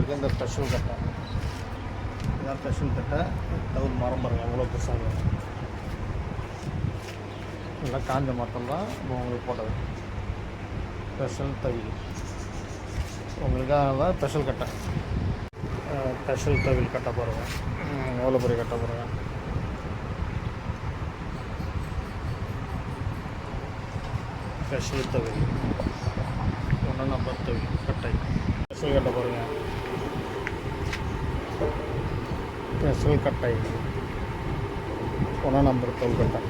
உங்களுக்கு இந்த ஸ்பெஷல் கட்டை இதான் ஸ்பெஷல் கட்டை. தவுல் மரம் பாருங்கள் எவ்வளோ பெருசாக எல்லாம் காஞ்ச மரத்தில் தான் இப்போ உங்களுக்கு போட்டது ஸ்பெஷல் தவில். உங்களுக்காக தான் ஸ்பெஷல் கட்டை. ஸ்பெஷல் தவில் கட்ட போகிறேங்க. எவ்வளோ பெரிய கட்ட போகிறேங்க. ஸ்பெஷல் தவில் 1 நம்பர் தவில் கட்டை. ஸ்பெஷல் கட்ட போகிறேங்க. ஸ்பெஷல் கட்டை 1 நம்பர் தவில் கட்டை.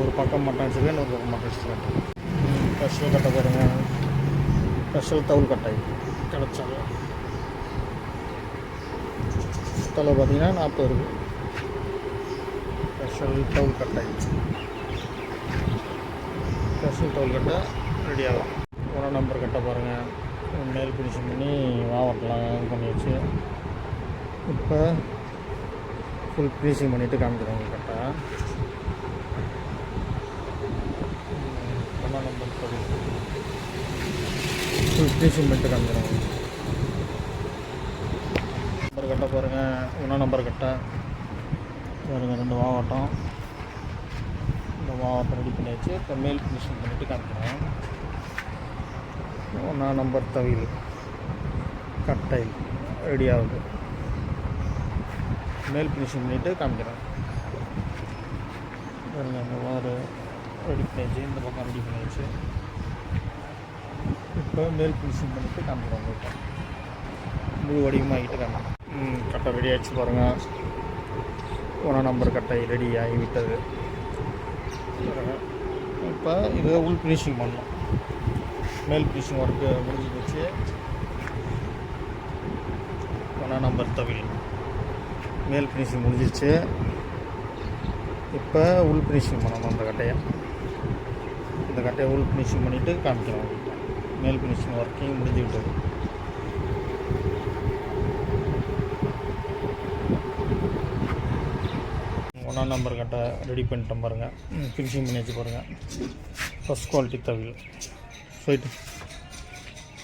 ஒரு பக்கம் மட்டும் வச்சுருக்கேன், இன்னொரு பக்கம் மட்டும் வச்சுருக்கேன். ஸ்பெஷல் கட்ட போகிறேங்க. ஸ்பெஷல் தவுல் கட்டை கிடச்சாங்க. தலை பார்த்தீங்கன்னா 40 இருக்குது. ஸ்பெஷல் தவுல் கட்டை. ஸ்பெஷல் தவுல் கட்டை ரெடி ஆகும். 1 நம்பர் கட்டை பாருங்கள். நெல் ஃபினிஷிங் பண்ணி மாவட்டம்லாம் பண்ணி வச்சு இப்போ ஃபுல் ஃபினிஷிங் பண்ணிவிட்டு காமிக்கிறோம் கட்டை. 1 நம்பர் தவுல் ஃபுல் ஃபினிஷிங் பண்ணிட்டு காமிக்கிறோம். நம்பர் கட்டை பாருங்கள். 1 நம்பர் கட்டை பாருங்கள். 2 மாவட்டம். இந்த மாவட்டம் ரெடி பண்ணி வச்சு இப்போ மேல் ஃபினிஷிங் பண்ணிவிட்டு காமிக்கிறோம். 1 நம்பர் தவில் கட்டை ரெடி ஆகுது. மேல் ஃபினிஷிங் பண்ணிவிட்டு காமிக்கிறோம். பாருங்கள் இந்த மாதிரி ரெடி பண்ணி வச்சு இந்த பக்கம் ரெடி பண்ணி வச்சு இப்போ மேல் ஃபினிஷிங் பண்ணிவிட்டு காமிக்கிறோம். உங்களுக்கு முழு வடிவமாகிட்டு காமிக்கிறோம். கட்டை ரெடி ஆகிடுச்சு பாருங்கள். 1 நம்பர் கட்டை ரெடி ஆகி விட்டது. இப்போ இதை உள் ஃபினிஷிங் பண்ணணும். மேல் ஃபினிஷிங் ஒர்க்கு முடிஞ்சு போச்சு. 1 நம்பர் தவில் மேல் ஃபினிஷிங் முடிஞ்சிச்சு. இப்போ உள் ஃபினிஷிங் பண்ணணும். அந்த கட்டையை உள் ஃபினிஷிங் பண்ணிவிட்டு காமிக்கிறோம். மேல் ஃபினிஷிங் ஒர்க்கிங் முடிஞ்சு விட்டது. ஒன்றாம் நம்பர் கட்டை ரெடி பண்ணிட்டோம் பாருங்கள். ஃபினிஷிங் பண்ணி வச்சு பாருங்கள். ஃபஸ்ட் குவாலிட்டி தவில் போயிட்டு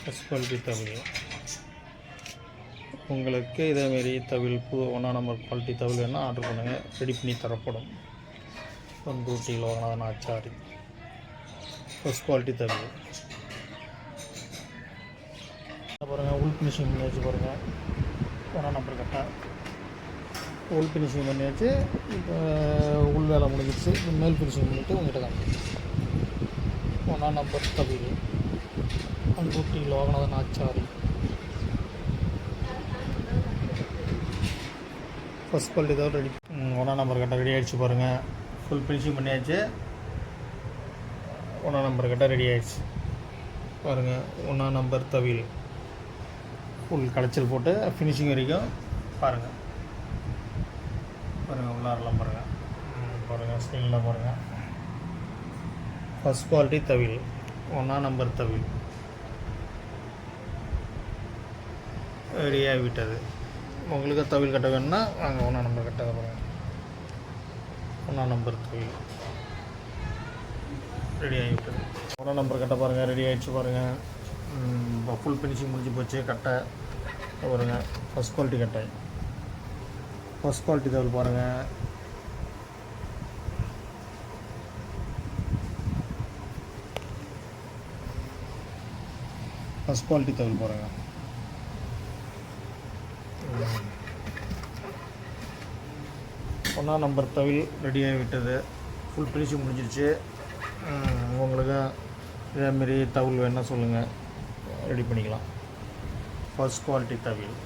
ஃபஸ்ட் குவாலிட்டி தவில். உங்களுக்கு இதேமாரி தவில் 1 நம்பர் குவாலிட்டி தவில் வேணால் ஆர்டர் பண்ணுங்கள். ரெடி பண்ணி தரப்படும். பண்ருட்டி லோகநாதன் ஆச்சாரி ஃபஸ்ட் குவாலிட்டி தவில் பாருங்கள். உள் ஃபினிஷிங் பண்ணி வச்சு பாருங்கள். 1 நம்பர் கட்டை உள் ஃபினிஷிங் பண்ணி வச்சு இப்போ உள் வேலை முடிஞ்சிடுச்சு. மேல் ஃபினிஷிங் பண்ணிவிட்டு உங்கள்கிட்ட காமிச்சு 1 நம்பர் தவில் பண்ருட்டி லோகநாதன் ஆச்சாரி ஃபஸ்ட் குவாலிட்டி தவிர ரெடி. 1 நம்பர் கட்டை ரெடி ஆகிடுச்சு பாருங்கள். ஃபுல் ஃபினிஷிங் பண்ணியாச்சு. 1 நம்பர் கட்டை ரெடி ஆகிடுச்சு பாருங்கள். 1 நம்பர் தவில் ஃபுல் களைச்சல் போட்டு ஃபினிஷிங் வரைக்கும் பாருங்கள். உள்ளாரெல்லாம் பாருங்கள் ஸ்க்ரீனில் பாருங்கள். ஃபஸ்ட் குவாலிட்டி தவில் 1 நம்பர் தவில் ரெடியாக விட்டது. உங்களுக்கு தவில் கட்ட வேணும்னா வாங்க 1 நம்பர் கட்ட பாருங்கள். 1 நம்பர் தவில் ரெடி ஆகிவிட்டது. 1 நம்பர் கட்ட பாருங்கள். ரெடி ஆகிடுச்சு பாருங்கள். ஃபுல் ஃபினிஷிங் முடிஞ்சு போச்சு. கட்டை பாருங்கள். ஃபஸ்ட் குவாலிட்டி கட்டை ஃபஸ்ட் குவாலிட்டி தவில் பாருங்கள். ஃபஸ்ட் குவாலிட்டி தவில் பாருங்கள். 1 நம்பர் தவில் ரெடியாகி விட்டது. ஃபுல் ஃபினிஷிங் முடிஞ்சிடுச்சு. உங்களுக்கு இதேமாரி தவில் வேணால் சொல்லுங்கள், ரெடி பண்ணிக்கலாம். ஃபஸ்ட் குவாலிட்டி தவில்